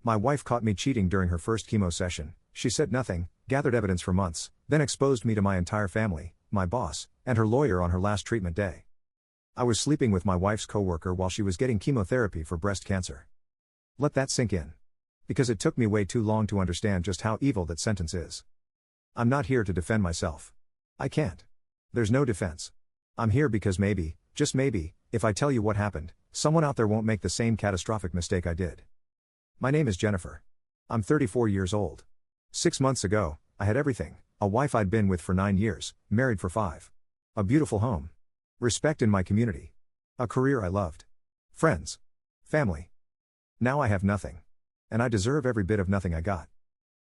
My wife caught me cheating during her first chemo session. She said nothing, gathered evidence for months, then exposed me to my entire family, my boss, and her lawyer on her last treatment day. I was sleeping with my wife's coworker while she was getting chemotherapy for breast cancer. Let that sink in. Because it took me way too long to understand just how evil that sentence is. I'm not here to defend myself. I can't. There's no defense. I'm here because maybe, just maybe, if I tell you what happened, someone out there won't make the same catastrophic mistake I did. My name is Jennifer. I'm 34 years old. 6 months ago, I had everything: a wife I'd been with for 9 years, married for 5. A beautiful home. Respect in my community. A career I loved. Friends. Family. Now I have nothing. And I deserve every bit of nothing I got.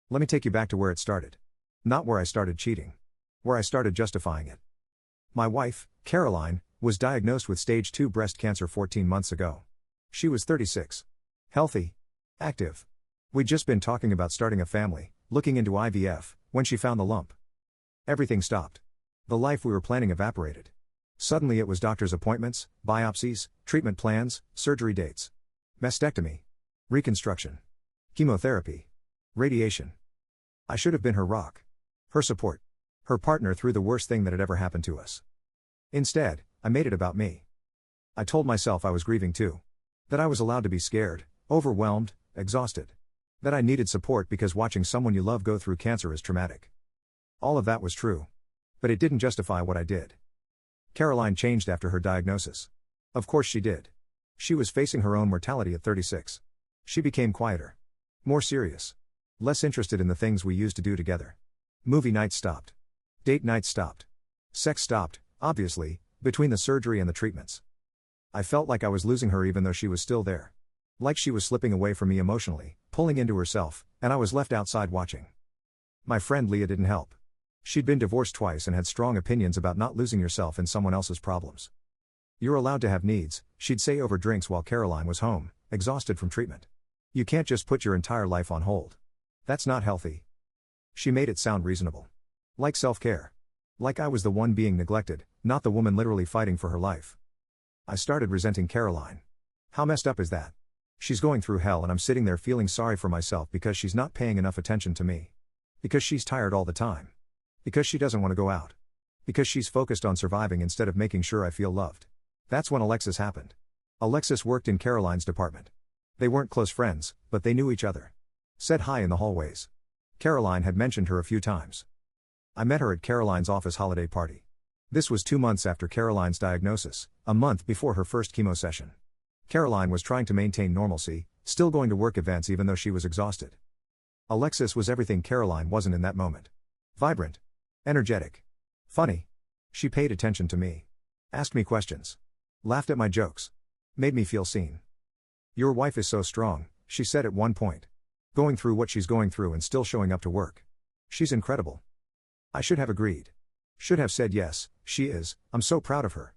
Let me take you back to where it started. Not where I started cheating. Where I started justifying it. My wife, Caroline, was diagnosed with stage 2 breast cancer 14 months ago. She was 36. Healthy. Active. We'd just been talking about starting a family, looking into IVF, when she found the lump. Everything stopped. The life we were planning evaporated. Suddenly it was doctor's appointments, biopsies, treatment plans, surgery dates. Mastectomy. Reconstruction. Chemotherapy. Radiation. I should have been her rock. Her support. Her partner through the worst thing that had ever happened to us. Instead, I made it about me. I told myself I was grieving too. That I was allowed to be scared, overwhelmed, exhausted. That I needed support because watching someone you love go through cancer is traumatic. All of that was true. But it didn't justify what I did. Caroline changed after her diagnosis. Of course she did. She was facing her own mortality at 36. She became quieter. More serious. Less interested in the things we used to do together. Movie nights stopped. Date nights stopped. Sex stopped, obviously, between the surgery and the treatments. I felt like I was losing her even though she was still there. Like she was slipping away from me emotionally, pulling into herself, and I was left outside watching. My friend Leah didn't help. She'd been divorced twice and had strong opinions about not losing yourself in someone else's problems. You're allowed to have needs, she'd say over drinks while Caroline was home, exhausted from treatment. You can't just put your entire life on hold. That's not healthy. She made it sound reasonable. Like self-care. Like I was the one being neglected, not the woman literally fighting for her life. I started resenting Caroline. How messed up is that? She's going through hell and I'm sitting there feeling sorry for myself because she's not paying enough attention to me. Because she's tired all the time. Because she doesn't want to go out. Because she's focused on surviving instead of making sure I feel loved. That's when Alexis happened. Alexis worked in Caroline's department. They weren't close friends, but they knew each other. Said hi in the hallways. Caroline had mentioned her a few times. I met her at Caroline's office holiday party. This was 2 months after Caroline's diagnosis, a month before her first chemo session. Caroline was trying to maintain normalcy, still going to work events even though she was exhausted. Alexis was everything Caroline wasn't in that moment. Vibrant. Energetic. Funny. She paid attention to me. Asked me questions. Laughed at my jokes. Made me feel seen. Your wife is so strong, she said at one point. Going through what she's going through and still showing up to work. She's incredible. I should have agreed. Should have said yes, she is, I'm so proud of her.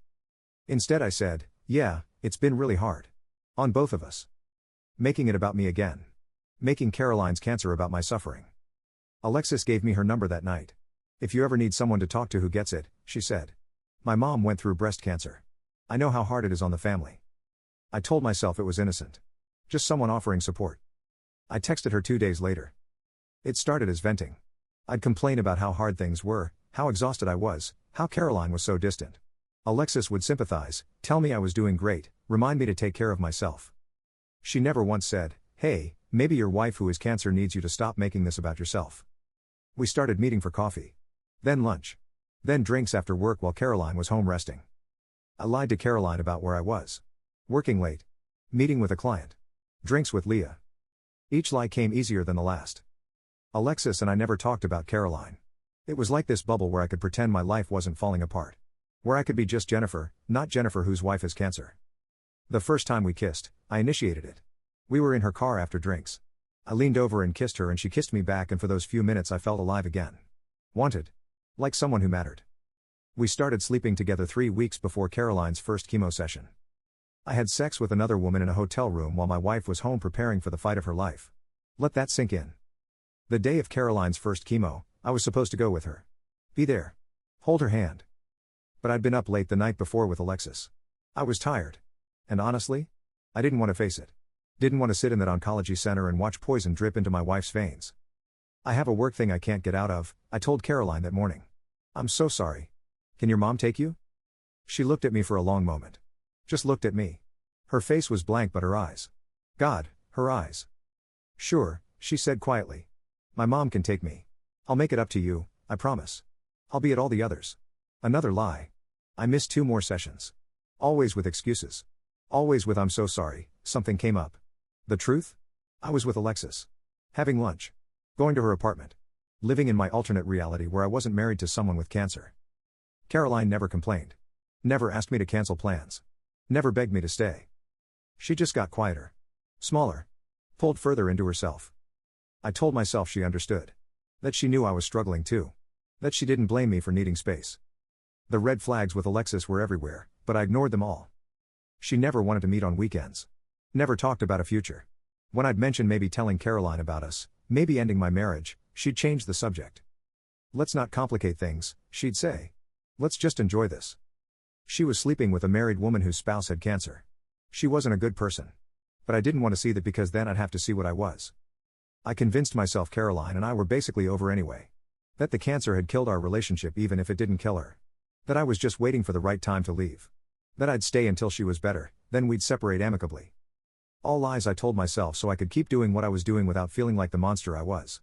Instead I said, yeah, it's been really hard. On both of us. Making it about me again. Making Caroline's cancer about my suffering. Alexis gave me her number that night. If you ever need someone to talk to who gets it, she said. My mom went through breast cancer. I know how hard it is on the family. I told myself it was innocent. Just someone offering support. I texted her 2 days later. It started as venting. I'd complain about how hard things were, how exhausted I was, how Caroline was so distant. Alexis would sympathize, tell me I was doing great, remind me to take care of myself. She never once said, hey, maybe your wife who has cancer needs you to stop making this about yourself. We started meeting for coffee. Then lunch. Then drinks after work while Caroline was home resting. I lied to Caroline about where I was. Working late. Meeting with a client. Drinks with Leah. Each lie came easier than the last. Alexis and I never talked about Caroline. It was like this bubble where I could pretend my life wasn't falling apart. Where I could be just Jennifer, not Jennifer whose wife has cancer. The first time we kissed, I initiated it. We were in her car after drinks. I leaned over and kissed her and she kissed me back, and for those few minutes I felt alive again. Wanted. Like someone who mattered. We started sleeping together 3 weeks before Caroline's first chemo session. I had sex with another woman in a hotel room while my wife was home preparing for the fight of her life. Let that sink in. The day of Caroline's first chemo, I was supposed to go with her. Be there. Hold her hand. But I'd been up late the night before with Alexis. I was tired. And honestly, I didn't want to face it. Didn't want to sit in that oncology center and watch poison drip into my wife's veins. I have a work thing I can't get out of, I told Caroline that morning. I'm so sorry. Can your mom take you? She looked at me for a long moment. Just looked at me. Her face was blank but her eyes. God, her eyes. Sure, she said quietly. My mom can take me. I'll make it up to you, I promise. I'll be at all the others. Another lie. I missed 2 more sessions. Always with excuses. Always with I'm so sorry, something came up. The truth? I was with Alexis. Having lunch. Going to her apartment. Living in my alternate reality where I wasn't married to someone with cancer. Caroline never complained. Never asked me to cancel plans. Never begged me to stay. She just got quieter. Smaller. Pulled further into herself. I told myself she understood. That she knew I was struggling too. That she didn't blame me for needing space. The red flags with Alexis were everywhere, but I ignored them all. She never wanted to meet on weekends. Never talked about a future. When I'd mention maybe telling Caroline about us, maybe ending my marriage, she'd change the subject. Let's not complicate things, she'd say. Let's just enjoy this. She was sleeping with a married woman whose spouse had cancer. She wasn't a good person. But I didn't want to see that because then I'd have to see what I was. I convinced myself Caroline and I were basically over anyway. That the cancer had killed our relationship even if it didn't kill her. That I was just waiting for the right time to leave. That I'd stay until she was better, then we'd separate amicably. All lies I told myself so I could keep doing what I was doing without feeling like the monster I was.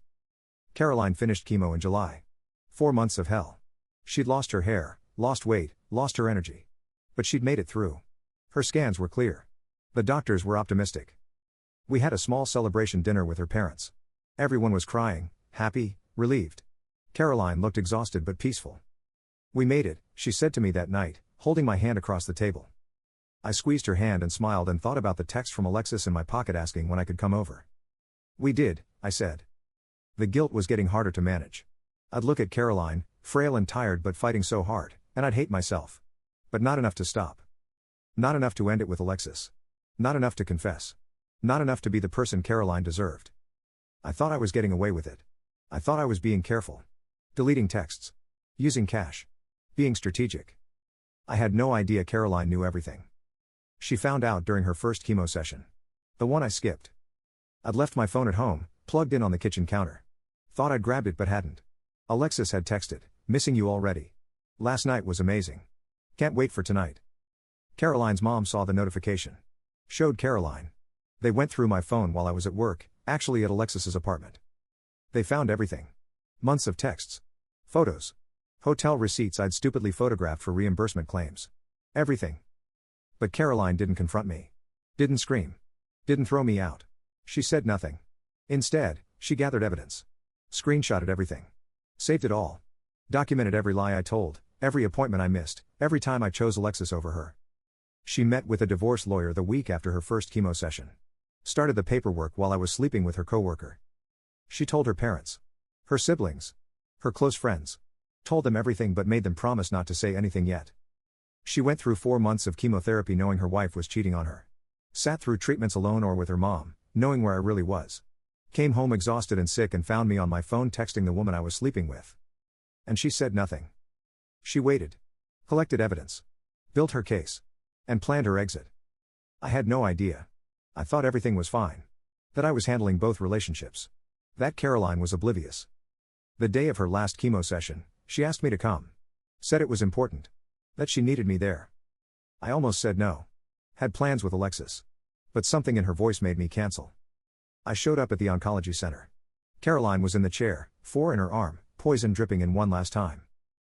Caroline finished chemo in July. 4 months of hell. She'd lost her hair, lost weight, lost her energy. But she'd made it through. Her scans were clear. The doctors were optimistic. We had a small celebration dinner with her parents. Everyone was crying, happy, relieved. Caroline looked exhausted but peaceful. We made it, she said to me that night, holding my hand across the table. I squeezed her hand and smiled and thought about the text from Alexis in my pocket asking when I could come over. We did, I said. The guilt was getting harder to manage. I'd look at Caroline, frail and tired but fighting so hard, and I'd hate myself. But not enough to stop. Not enough to end it with Alexis. Not enough to confess. Not enough to be the person Caroline deserved. I thought I was getting away with it. I thought I was being careful. Deleting texts. Using cash. Being strategic. I had no idea Caroline knew everything. She found out during her first chemo session. The one I skipped. I'd left my phone at home, plugged in on the kitchen counter. Thought I'd grabbed it but hadn't. Alexis had texted, "Missing you already. Last night was amazing. Can't wait for tonight." Caroline's mom saw the notification. Showed Caroline. They went through my phone while I was at work, actually at Alexis's apartment. They found everything. Months of texts. Photos. Hotel receipts I'd stupidly photographed for reimbursement claims. Everything. But Caroline didn't confront me. Didn't scream. Didn't throw me out. She said nothing. Instead, she gathered evidence. Screenshotted everything. Saved it all. Documented every lie I told, every appointment I missed, every time I chose Alexis over her. She met with a divorce lawyer the week after her first chemo session. Started the paperwork while I was sleeping with her coworker. She told her parents. Her siblings. Her close friends. Told them everything but made them promise not to say anything yet. She went through 4 months of chemotherapy knowing her wife was cheating on her. Sat through treatments alone or with her mom, knowing where I really was. Came home exhausted and sick and found me on my phone texting the woman I was sleeping with. And she said nothing. She waited. Collected evidence. Built her case. And planned her exit. I had no idea. I thought everything was fine. That I was handling both relationships. That Caroline was oblivious. The day of her last chemo session, she asked me to come. Said it was important. That she needed me there. I almost said no. Had plans with Alexis. But something in her voice made me cancel. I showed up at the oncology center. Caroline was in the chair, 4 in her arm, poison dripping in one last time.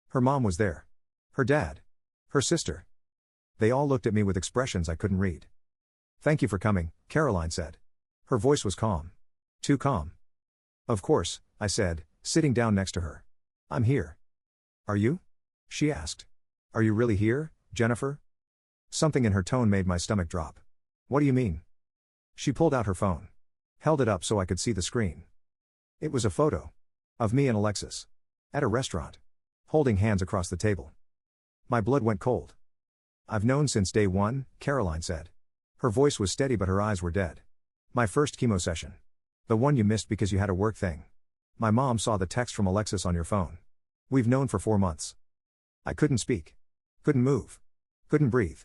Her mom was there. Her dad. Her sister. They all looked at me with expressions I couldn't read. "Thank you for coming," Caroline said. Her voice was calm. Too calm. "Of course," I said, sitting down next to her. "I'm here." "Are you?" she asked. "Are you really here, Jennifer?" Something in her tone made my stomach drop. "What do you mean?" She pulled out her phone. Held it up so I could see the screen. It was a photo. Of me and Alexis. At a restaurant. Holding hands across the table. My blood went cold. "I've known since day one," Caroline said. Her voice was steady but her eyes were dead. "My first chemo session. The one you missed because you had a work thing. My mom saw the text from Alexis on your phone. We've known for 4 months." I couldn't speak. Couldn't move. Couldn't breathe.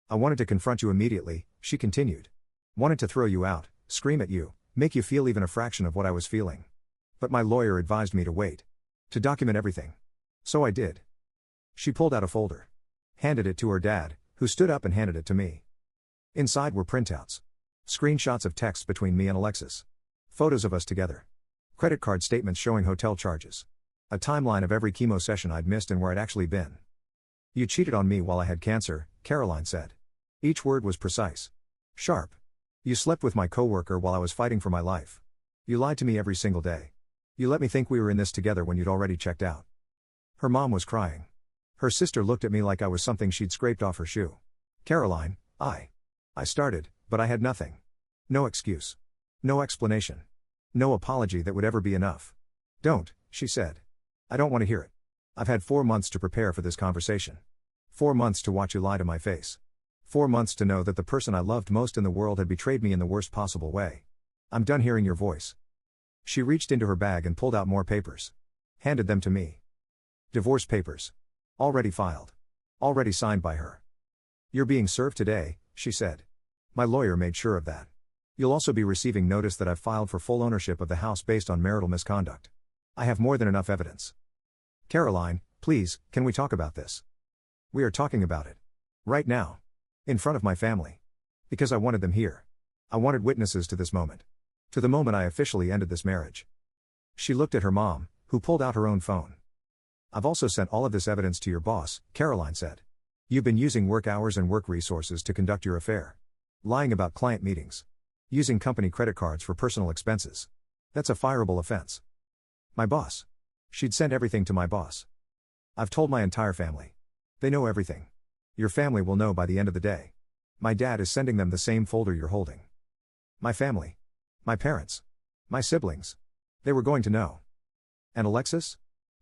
"I wanted to confront you immediately," she continued. Wanted to throw you out, scream at you, make you feel even a fraction of what I was feeling. But my lawyer advised me to wait. To document everything. So I did. She pulled out a folder. Handed it to her dad, who stood up and handed it to me. Inside were printouts. Screenshots of texts between me and Alexis. Photos of us together. Credit card statements showing hotel charges. A timeline of every chemo session I'd missed and where I'd actually been. You cheated on me while I had cancer, Caroline said. Each word was precise. Sharp. You slept with my coworker while I was fighting for my life. You lied to me every single day. You let me think we were in this together when you'd already checked out. Her mom was crying. Her sister looked at me like I was something she'd scraped off her shoe. Caroline, I started, but I had nothing. No excuse. No explanation. No apology that would ever be enough. Don't, she said. I don't want to hear it. I've had 4 months to prepare for this conversation. 4 months to watch you lie to my face. 4 months to know that the person I loved most in the world had betrayed me in the worst possible way. I'm done hearing your voice. She reached into her bag and pulled out more papers. Handed them to me. Divorce papers. Already filed. Already signed by her. You're being served today, she said. My lawyer made sure of that. You'll also be receiving notice that I've filed for full ownership of the house based on marital misconduct. I have more than enough evidence. Caroline, please, can we talk about this? We are talking about it. Right now. In front of my family. Because I wanted them here. I wanted witnesses to this moment. To the moment I officially ended this marriage. She looked at her mom, who pulled out her own phone. I've also sent all of this evidence to your boss, Caroline said. You've been using work hours and work resources to conduct your affair. Lying about client meetings. Using company credit cards for personal expenses. That's a fireable offense. My boss. She'd sent everything to my boss. I've told my entire family. They know everything. Your family will know by the end of the day. My dad is sending them the same folder you're holding. My family. My parents. My siblings. They were going to know. And Alexis?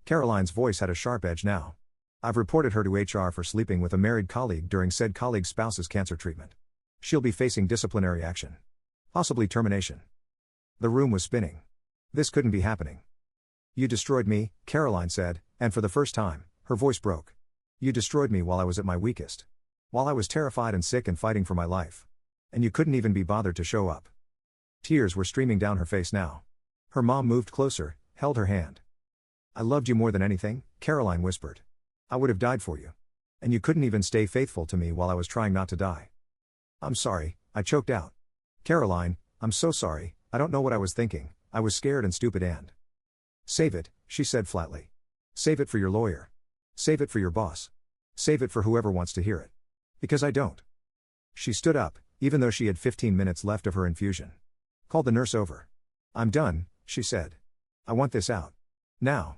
Caroline's voice had a sharp edge now. I've reported her to HR for sleeping with a married colleague during said colleague's spouse's cancer treatment. She'll be facing disciplinary action. Possibly termination. The room was spinning. This couldn't be happening. You destroyed me, Caroline said, and for the first time, her voice broke. You destroyed me while I was at my weakest. While I was terrified and sick and fighting for my life. And you couldn't even be bothered to show up. Tears were streaming down her face now. Her mom moved closer, held her hand. I loved you more than anything, Caroline whispered. I would have died for you. And you couldn't even stay faithful to me while I was trying not to die. I'm sorry, I choked out. Caroline, I'm so sorry, I don't know what I was thinking, I was scared and stupid and. Save it, she said flatly. Save it for your lawyer. Save it for your boss. Save it for whoever wants to hear it. Because I don't. She stood up, even though she had 15 minutes left of her infusion. Called the nurse over. I'm done, she said. I want this out. Now.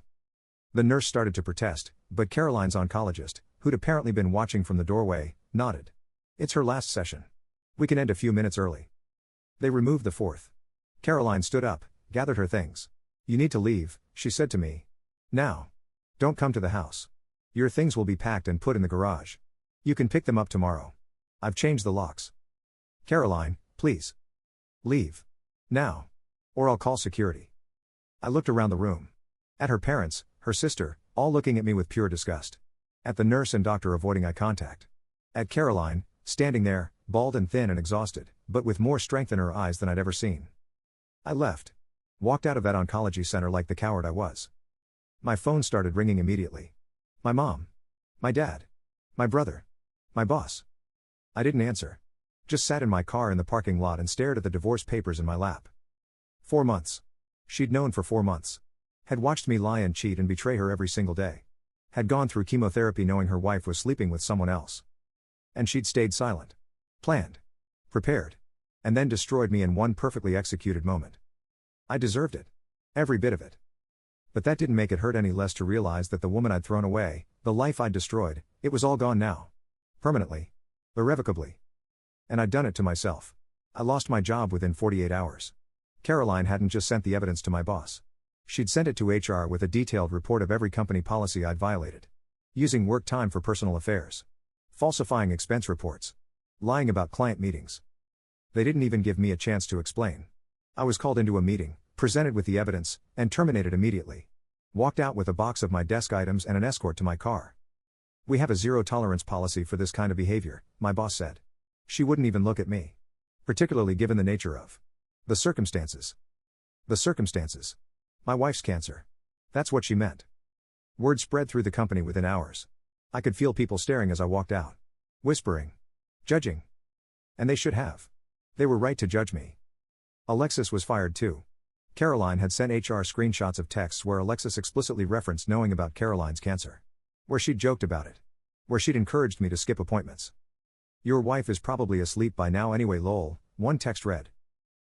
The nurse started to protest, but Caroline's oncologist, who'd apparently been watching from the doorway, nodded. It's her last session. We can end a few minutes early. They removed the fourth. Caroline stood up, gathered her things. You need to leave, she said to me. Now. Don't come to the house. Your things will be packed and put in the garage. You can pick them up tomorrow. I've changed the locks. Caroline, please. Leave. Now. Or I'll call security. I looked around the room. At her parents, her sister, all looking at me with pure disgust. At the nurse and doctor avoiding eye contact. At Caroline, standing there, bald and thin and exhausted, but with more strength in her eyes than I'd ever seen. I left. Walked out of that oncology center like the coward I was. My phone started ringing immediately. My mom. My dad. My brother. My boss. I didn't answer. Just sat in my car in the parking lot and stared at the divorce papers in my lap. 4 months. She'd known for 4 months. Had watched me lie and cheat and betray her every single day. Had gone through chemotherapy knowing her wife was sleeping with someone else. And she'd stayed silent. Planned. Prepared. And then destroyed me in one perfectly executed moment. I deserved it. Every bit of it. But that didn't make it hurt any less to realize that the woman I'd thrown away, the life I'd destroyed, it was all gone now. Permanently. Irrevocably. And I'd done it to myself. I lost my job within 48 hours. Caroline hadn't just sent the evidence to my boss. She'd sent it to HR with a detailed report of every company policy I'd violated. Using work time for personal affairs. Falsifying expense reports. Lying about client meetings. They didn't even give me a chance to explain. I was called into a meeting, presented with the evidence, and terminated immediately. Walked out with a box of my desk items and an escort to my car. We have a zero-tolerance policy for this kind of behavior, my boss said. She wouldn't even look at me. Particularly given the nature of the circumstances. The circumstances. My wife's cancer. That's what she meant. Word spread through the company within hours. I could feel people staring as I walked out. Whispering. Judging. And they should have. They were right to judge me. Alexis was fired too. Caroline had sent HR screenshots of texts where Alexis explicitly referenced knowing about Caroline's cancer. Where she'd joked about it. Where she'd encouraged me to skip appointments. Your wife is probably asleep by now anyway lol, one text read.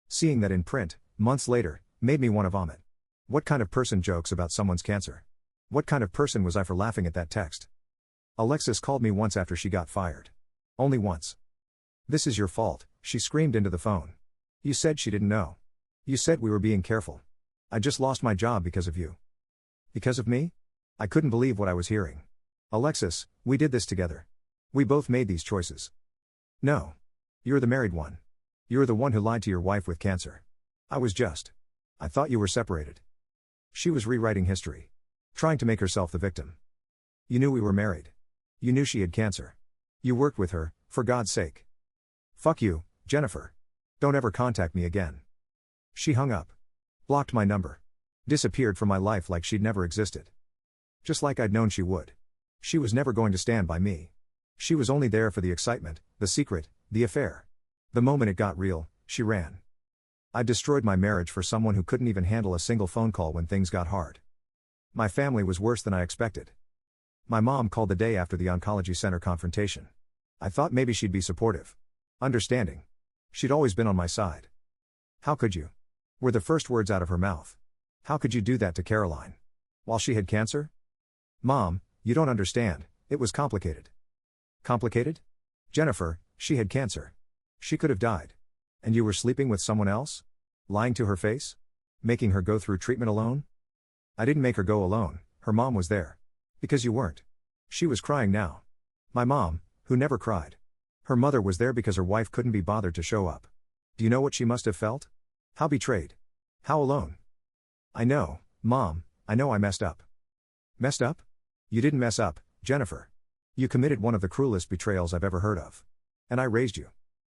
Seeing that in print, months later, made me want to vomit. What kind of person jokes about someone's cancer? What kind of person was I for laughing at that text? Alexis called me once after she got fired. Only once. This is your fault, she screamed into the phone. You said she didn't know. You said we were being careful. I just lost my job because of you. Because of me? I couldn't believe what I was hearing. Alexis, we did this together. We both made these choices. No. You're the married one. You're the one who lied to your wife with cancer. I thought you were separated. She was rewriting history. Trying to make herself the victim. You knew we were married. You knew she had cancer. You worked with her, for God's sake. Fuck you, Jennifer. Don't ever contact me again. She hung up. Blocked my number. Disappeared from my life like she'd never existed. Just like I'd known she would. She was never going to stand by me. She was only there for the excitement, the secret, the affair. The moment it got real, she ran. I destroyed my marriage for someone who couldn't even handle a single phone call when things got hard. My family was worse than I expected. My mom called the day after the oncology center confrontation. I thought maybe she'd be supportive. Understanding. She'd always been on my side. How could you? Were the first words out of her mouth. How could you do that to Caroline? While she had cancer? Mom, you don't understand, it was complicated. Complicated? Jennifer, she had cancer. She could have died. And you were sleeping with someone else? Lying to her face? Making her go through treatment alone? I didn't make her go alone, her mom was there. Because you weren't. She was crying now. My mom, who never cried. Her mother was there because her wife couldn't be bothered to show up. Do you know what she must have felt? How betrayed. How alone. I know, Mom, I know I messed up. Messed up? You didn't mess up, Jennifer. You committed one of the cruelest betrayals I've ever heard of. And I raised you.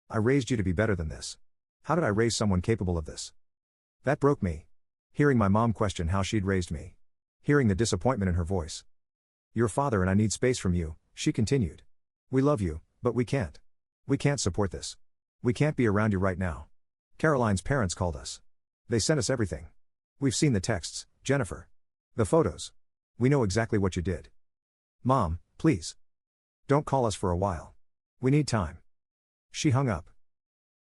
I raised you to be better than this. How did I raise someone capable of this? That broke me. Hearing my mom question how she'd raised me. Hearing the disappointment in her voice. Your father and I need space from you, she continued. We love you, but we can't. We can't support this. We can't be around you right now. Caroline's parents called us. They sent us everything. We've seen the texts, Jennifer. The photos. We know exactly what you did. Mom, please. Don't call us for a while. We need time. She hung up.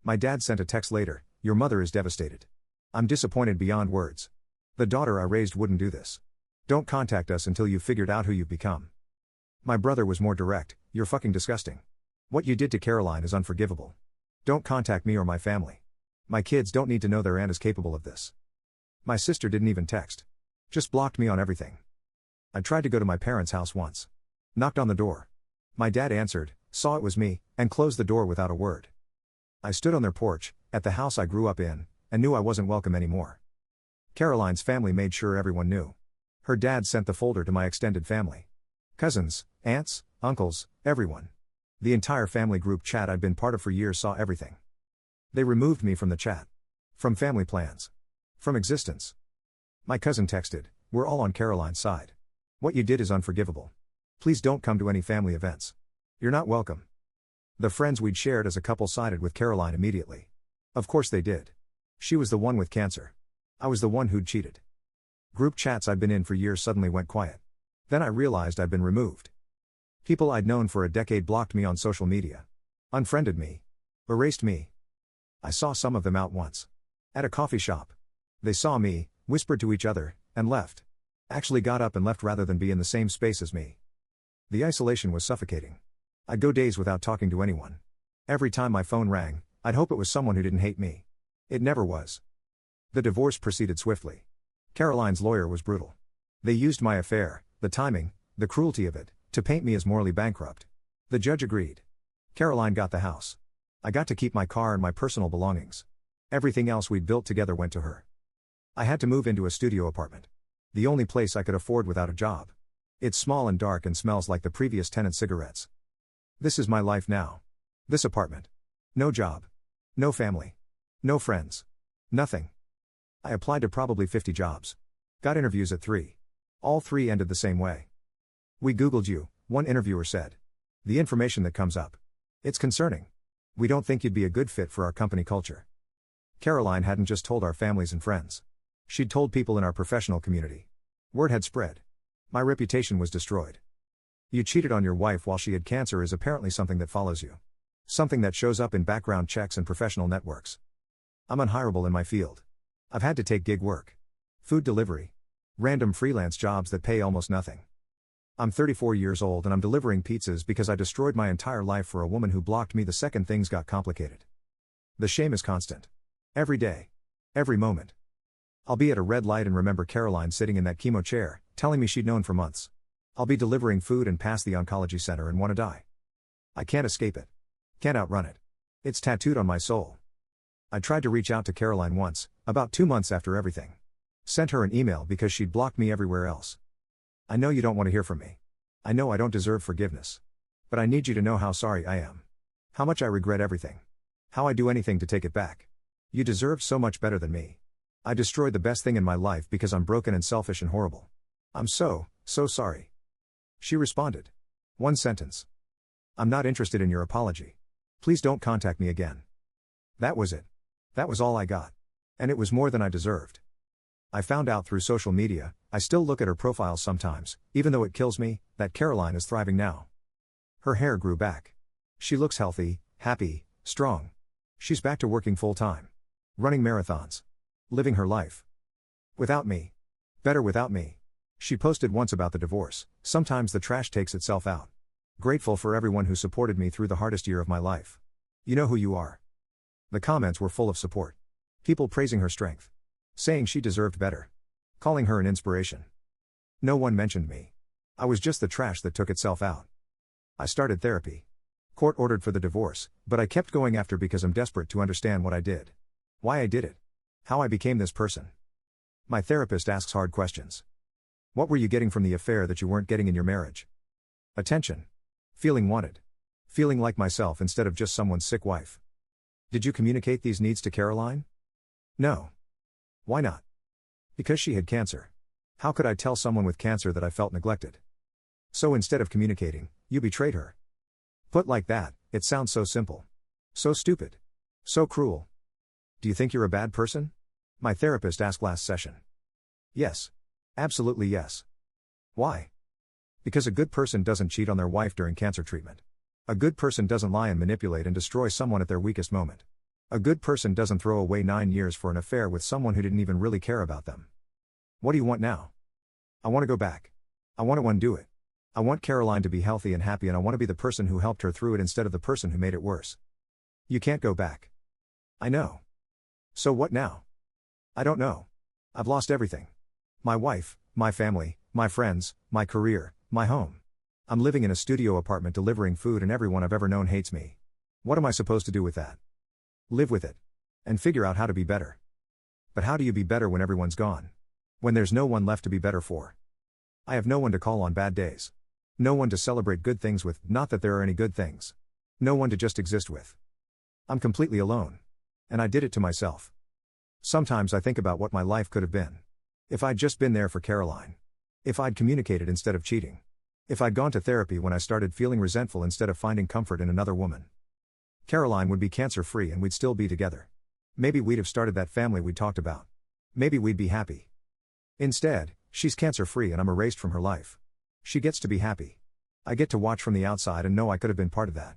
My dad sent a text later, your mother is devastated. I'm disappointed beyond words. The daughter I raised wouldn't do this. Don't contact us until you've figured out who you've become. My brother was more direct, you're fucking disgusting. What you did to Caroline is unforgivable. Don't contact me or my family. My kids don't need to know their aunt is capable of this. My sister didn't even text. Just blocked me on everything. I tried to go to my parents' house once. Knocked on the door. My dad answered, saw it was me, and closed the door without a word. I stood on their porch, at the house I grew up in, and knew I wasn't welcome anymore. Caroline's family made sure everyone knew. Her dad sent the folder to my extended family. Cousins, aunts, uncles, everyone. The entire family group chat I'd been part of for years saw everything. They removed me from the chat. From family plans. From existence. My cousin texted, we're all on Caroline's side. What you did is unforgivable. Please don't come to any family events. You're not welcome. The friends we'd shared as a couple sided with Caroline immediately. Of course they did. She was the one with cancer. I was the one who'd cheated. Group chats I'd been in for years suddenly went quiet. Then I realized I'd been removed. People I'd known for a decade blocked me on social media. Unfriended me. Erased me. I saw some of them out once. At a coffee shop. They saw me, whispered to each other, and left. Actually got up and left rather than be in the same space as me. The isolation was suffocating. I'd go days without talking to anyone. Every time my phone rang, I'd hope it was someone who didn't hate me. It never was. The divorce proceeded swiftly. Caroline's lawyer was brutal. They used my affair, the timing, the cruelty of it, to paint me as morally bankrupt. The judge agreed. Caroline got the house. I got to keep my car and my personal belongings. Everything else we'd built together went to her. I had to move into a studio apartment. The only place I could afford without a job. It's small and dark and smells like the previous tenant's cigarettes. This is my life now. This apartment. No job. No family. No friends. Nothing. I applied to probably 50 jobs. Got interviews at 3. All 3 ended the same way. We Googled you, one interviewer said. The information that comes up. It's concerning. We don't think you'd be a good fit for our company culture. Caroline hadn't just told our families and friends. She'd told people in our professional community. Word had spread. My reputation was destroyed. You cheated on your wife while she had cancer is apparently something that follows you. Something that shows up in background checks and professional networks. I'm unhireable in my field. I've had to take gig work. Food delivery. Random freelance jobs that pay almost nothing. I'm 34 years old and I'm delivering pizzas because I destroyed my entire life for a woman who blocked me the second things got complicated. The shame is constant. Every day. Every moment. I'll be at a red light and remember Caroline sitting in that chemo chair, telling me she'd known for months. I'll be delivering food and past the oncology center and want to die. I can't escape it. Can't outrun it. It's tattooed on my soul. I tried to reach out to Caroline once, about 2 months after everything. Sent her an email because she'd blocked me everywhere else. I know you don't want to hear from me. I know I don't deserve forgiveness. But I need you to know how sorry I am. How much I regret everything. How I'd do anything to take it back. You deserve so much better than me. I destroyed the best thing in my life because I'm broken and selfish and horrible. I'm so sorry. She responded. One sentence. I'm not interested in your apology. Please don't contact me again. That was it. That was all I got. And it was more than I deserved. I found out through social media, I still look at her profile sometimes, even though it kills me, that Caroline is thriving now. Her hair grew back. She looks healthy, happy, strong. She's back to working full-time. Running marathons. Living her life. Without me. Better without me. She posted once about the divorce, sometimes the trash takes itself out. Grateful for everyone who supported me through the hardest year of my life. You know who you are. The comments were full of support. People praising her strength. Saying she deserved better. Calling her an inspiration. No one mentioned me. I was just the trash that took itself out. I started therapy. Court ordered for the divorce, but I kept going after because I'm desperate to understand what I did. Why I did it. How I became this person. My therapist asks hard questions. What were you getting from the affair that you weren't getting in your marriage? Attention. Feeling wanted. Feeling like myself instead of just someone's sick wife. Did you communicate these needs to Caroline? No. Why not? Because she had cancer. How could I tell someone with cancer that I felt neglected? So instead of communicating, you betrayed her. Put like that, it sounds so simple. So stupid. So cruel. Do you think you're a bad person? My therapist asked last session. Yes. Absolutely yes. Why? Because a good person doesn't cheat on their wife during cancer treatment. A good person doesn't lie and manipulate and destroy someone at their weakest moment. A good person doesn't throw away 9 years for an affair with someone who didn't even really care about them. What do you want now? I want to go back. I want to undo it. I want Caroline to be healthy and happy and I want to be the person who helped her through it instead of the person who made it worse. You can't go back. I know. So what now? I don't know. I've lost everything. My wife, my family, my friends, my career, my home. I'm living in a studio apartment delivering food and everyone I've ever known hates me. What am I supposed to do with that? Live with it. And figure out how to be better. But how do you be better when everyone's gone? When there's no one left to be better for? I have no one to call on bad days. No one to celebrate good things with, not that there are any good things. No one to just exist with. I'm completely alone. And I did it to myself. Sometimes I think about what my life could have been. If I'd just been there for Caroline. If I'd communicated instead of cheating. If I'd gone to therapy when I started feeling resentful instead of finding comfort in another woman. Caroline would be cancer-free and we'd still be together. Maybe we'd have started that family we'd talked about. Maybe we'd be happy. Instead, she's cancer-free and I'm erased from her life. She gets to be happy. I get to watch from the outside and know I could have been part of that.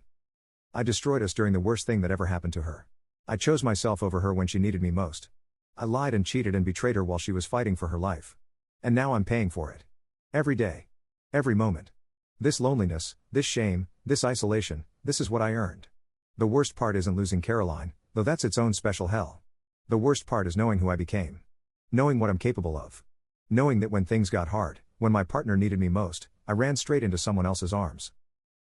I destroyed us during the worst thing that ever happened to her. I chose myself over her when she needed me most. I lied and cheated and betrayed her while she was fighting for her life. And now I'm paying for it. Every day. Every moment. This loneliness, this shame, this isolation, this is what I earned. The worst part isn't losing Caroline, though that's its own special hell. The worst part is knowing who I became. Knowing what I'm capable of. Knowing that when things got hard, when my partner needed me most, I ran straight into someone else's arms.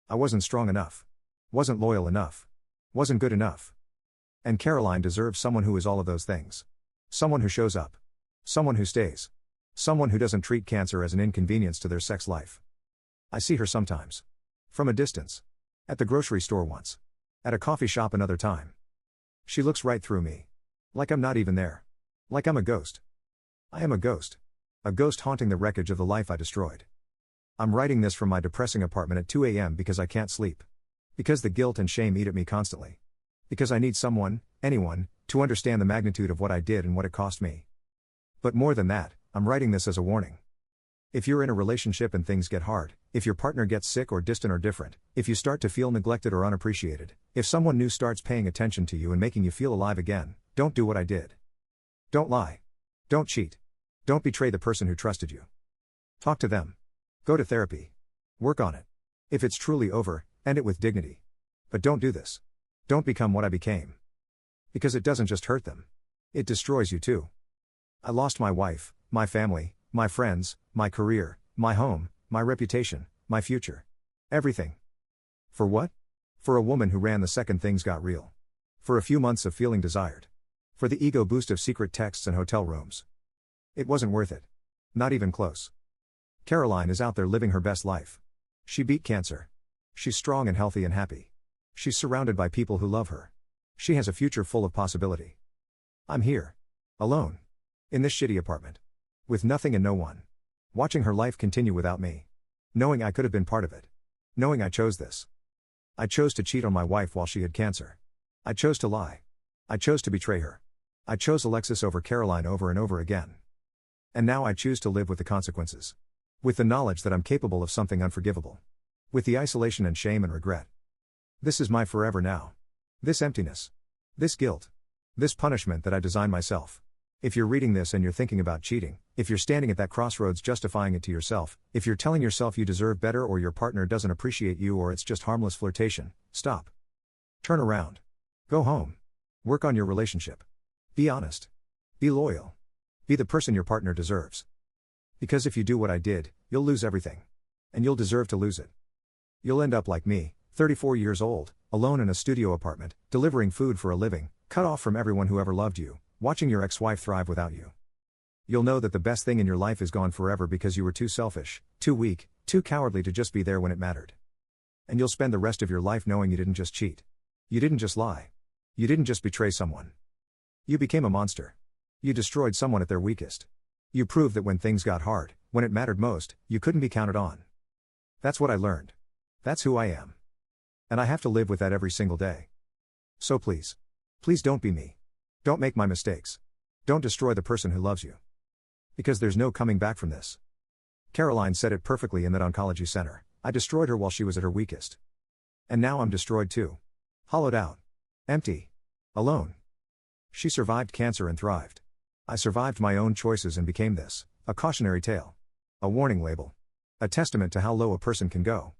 I wasn't strong enough. Wasn't loyal enough. Wasn't good enough. And Caroline deserves someone who is all of those things. Someone who shows up. Someone who stays. Someone who doesn't treat cancer as an inconvenience to their sex life. I see her sometimes. From a distance. At the grocery store once. At a coffee shop another time. She looks right through me. Like I'm not even there. Like I'm a ghost. I am a ghost. A ghost haunting the wreckage of the life I destroyed. I'm writing this from my depressing apartment at 2 a.m. because I can't sleep. Because the guilt and shame eat at me constantly. Because I need someone, anyone, to understand the magnitude of what I did and what it cost me. But more than that, I'm writing this as a warning. If you're in a relationship and things get hard, if your partner gets sick or distant or different, if you start to feel neglected or unappreciated, if someone new starts paying attention to you and making you feel alive again, don't do what I did. Don't lie. Don't cheat. Don't betray the person who trusted you. Talk to them. Go to therapy. Work on it. If it's truly over, end it with dignity. But don't do this. Don't become what I became. Because it doesn't just hurt them. It destroys you too. I lost my wife, my family, my friends, my career, my home, my reputation, my future. Everything. For what? For a woman who ran the second things got real. For a few months of feeling desired. For the ego boost of secret texts and hotel rooms. It wasn't worth it. Not even close. Caroline is out there living her best life. She beat cancer. She's strong and healthy and happy. She's surrounded by people who love her. She has a future full of possibility. I'm here. Alone. In this shitty apartment. With nothing and no one. Watching her life continue without me. Knowing I could have been part of it. Knowing I chose this. I chose to cheat on my wife while she had cancer. I chose to lie. I chose to betray her. I chose Alexis over Caroline over and over again. And now I choose to live with the consequences. With the knowledge that I'm capable of something unforgivable. With the isolation and shame and regret. This is my forever now. This emptiness. This guilt. This punishment that I designed myself. If you're reading this and you're thinking about cheating, if you're standing at that crossroads justifying it to yourself, if you're telling yourself you deserve better or your partner doesn't appreciate you or it's just harmless flirtation, stop. Turn around. Go home. Work on your relationship. Be honest. Be loyal. Be the person your partner deserves. Because if you do what I did, you'll lose everything. And you'll deserve to lose it. You'll end up like me, 34 years old, alone in a studio apartment, delivering food for a living, cut off from everyone who ever loved you, watching your ex-wife thrive without you. You'll know that the best thing in your life is gone forever because you were too selfish, too weak, too cowardly to just be there when it mattered. And you'll spend the rest of your life knowing you didn't just cheat. You didn't just lie. You didn't just betray someone. You became a monster. You destroyed someone at their weakest. You proved that when things got hard, when it mattered most, you couldn't be counted on. That's what I learned. That's who I am. And I have to live with that every single day. So please. Please don't be me. Don't make my mistakes. Don't destroy the person who loves you. Because there's no coming back from this. Caroline said it perfectly in that oncology center. I destroyed her while she was at her weakest. And now I'm destroyed too. Hollowed out. Empty. Alone. She survived cancer and thrived. I survived my own choices and became this. A cautionary tale. A warning label. A testament to how low a person can go.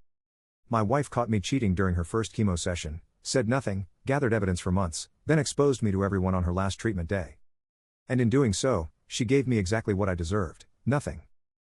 My wife caught me cheating during her first chemo session, said nothing, gathered evidence for months, then exposed me to everyone on her last treatment day. And in doing so, she gave me exactly what I deserved, nothing.